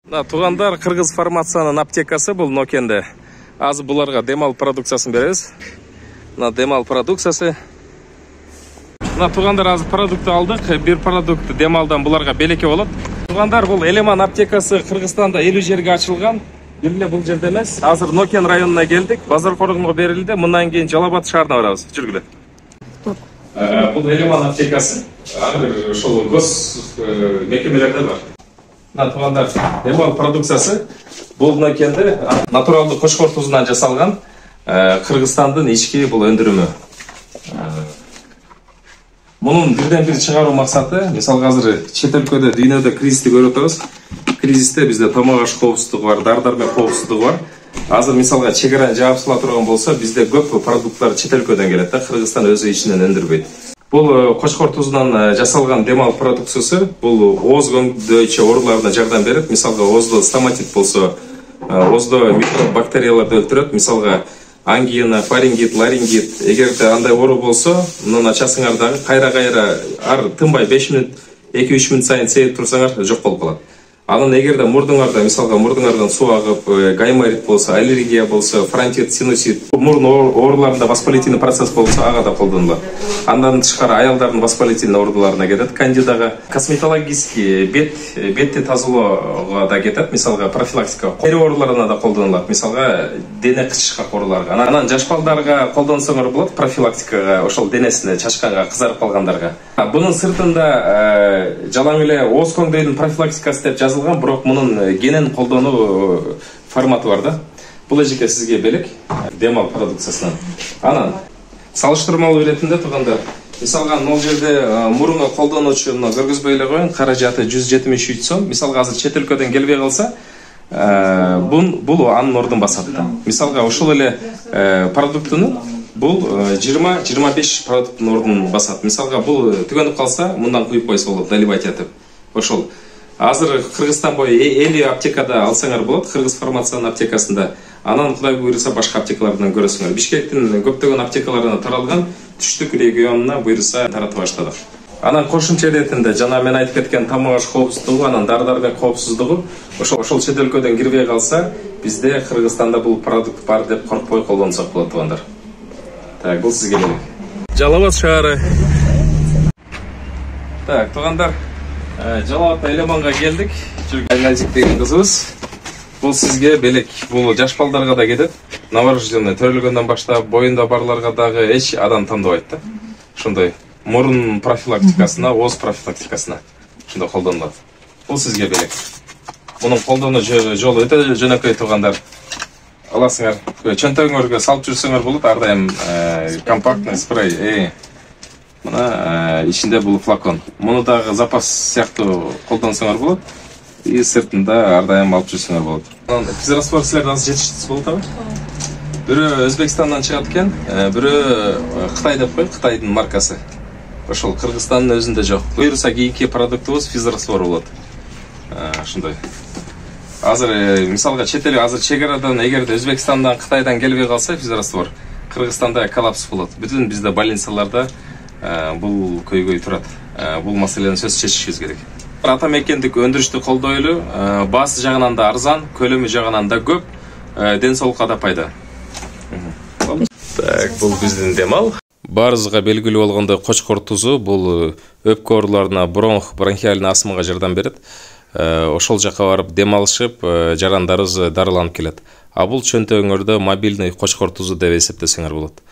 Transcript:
Тугандар, Кыргыз фармациянын аптекасы бул Нокенде. Азыр буларга демал продукциясын беребиз. Демал продукциясы. Тугандар, азыр продукты алдык. Бир продукт демалдан буларга белеке болот. Тугандар, бул Элеман аптекасы Кыргызстанда 50 жерге ачылган. Бир эле бул жерде эмес. Азыр Нокен районуна келдик. Базар коргонго берилди. Мындан кийин Жалал Абад шаарына барабыз. Жүргүлө. Бул Элеман аптекасы. Азыр ошол гос мекемелерде бар. Тугандар, демал продукциясы бул Нокенде натуралдуу кошкор тузунан жасалган Кыргызстандын ички бул өндүрүмү. Мунун бирден бир чыгаруу максаты, мисалы азыр чет өлкөдө, дүйнөдө кризисти көрүп атабыз. Кризисте бизде тамак аш коопсуздугу бар, дары-дармек коопсуздугу бар. Азыр мисалга чегараны жаапсыла турган болсо, бизде көп продукттар чет өлкөдөн келет да, Кыргызстан өзү ичинен өндүрбөйт. Бул кошкор тузунан жасалган демал продукциясы бул ооз көңдөйчү ооруларына жардам берет. Мисалга ооздо стоматит болсо, ооздо микроб бактерияларды өлтүрөт. Мисалга ангина, фарингит, ларингит, эгерде андай оору болсо, муну ачасыңар дагы кайра-кайра ар тынбай 5 мүнөт, 2-3 мүнөт сайын сейип турсаңар жок болуп калат. Анан эгерде мурдуңарда, мисалга мурдуңардан суу агып, гайморит болсо, аллергия болсо, фронтит, синусит, мурун ооруларында воспалительный процесс болсо, ага да колдонулат. Андан тышкары аялдардын воспалительный ооруларына кетет, кандидага, косметологический бетти тазалоого да кетет, мисалга профилактика, тери ооруларына да колдонулат, мисалга дене кычышкак ооруларга. Анан жаш балдарга колдонсоңор болот, профилактикага, ошол денесине чачканга, кызарып калгандарга. Бунун сыртында жалаң эле ооз көңдөйдүн профилактикасы деп жазылган, бирок мунун кенен колдонуу форматы бар да. Бул эжеке сизге белек демал продукциясынан. Анан салыштырмалуу иретинде турганда, мисалга могу жерде мурунга колдонуучуну көргөзбөй эле коюн, каражаты 173 сом. Мисалга азыр чет өлкөдөн келбей калса, бул анын ордун басат. Мисалга ошол эле продуктуну бул 20-25 продукттун ордун басат. Мисалга бул түгөнүп калса, мындан куюп койсо болот, наливать этип. Ошол. Азыр Кыргызстан бою 50 аптекада алсаңар болот, Кыргыз фармациянын аптекасында. Анан Кудай буйруса башка аптекалардан көрөсүңөр. Бишкектин көптөгөн аптекаларына таралган, түштүк регионуна буйруса таратып баштадык. Анан кошумча иретинде жана мен айтып кеткен тамак аш коопсуздугу, анан дары-дармек коопсуздугу ошол чет өлкөдөн кирбей калса, бизде Кыргызстанда бул продукт бар деп коркпой колдонсок болот тугандар. Так, бул сизге белек. Жалал Абад шаары. Так, тугандар, Жалал Абад Элеманга келдик. Жүргөн деген кызыбыз. Бул сизге белек. Бул жаш балдарга да кетет. Новорожденный төрөлгөндөн баштап боюнда барларга дагы эч адам тандабайт да. Ошондой мурун профилактикасына, ооз профилактикасына ошондой колдонулат. Бул сизге белек. Мунун колдонуу жолу өтө жөнөкөй тугандар. Аласыңар, чөнтөгүңөргө салып жүрсөңөр болот, ар дайым компактный спрей. Мына ичинде бул флакон. Муну дагы запас сыяктуу колдонсоңор болот. И сыртында ар дайым алып жүрсөңөр болот. Физраствор силерде азыр жетиштүү болот, бирөө Өзбекстандан чыгат экен, бирөө Кытай деп кой, Кытайдын маркасы. Ошол Кыргызстандын өзүндө жок. Буйруса кийинки продуктубуз физраствор болот. Ошондой. Азыр мисалга чет эл азыр чегарадан эгерде Өзбекстандан, Кытайдан келбей калса физраствор, Кыргызстанда коллапс болот. Бүтүн бизде больницаларда бул көйгөй турат. Бул маселени сөзсүз чечишибиз керек. Ата мекендик өндүрүштү колдойлу, баасы жагынан да арзан, көлөмү жагынан да көп, ден соолукка да пайда. Так, бул биздин демал. Баарыбызга белгилүү болгондой кочкор тузу бул өпкө ооруларына, бронхиальный астмага жардам берет. Ошол жака барып дем алышып, жарандарыбыз дарыланып келет. А бул чөнтөгүңөрдө мобильный кочкор тузу деп эсептесеңер болот.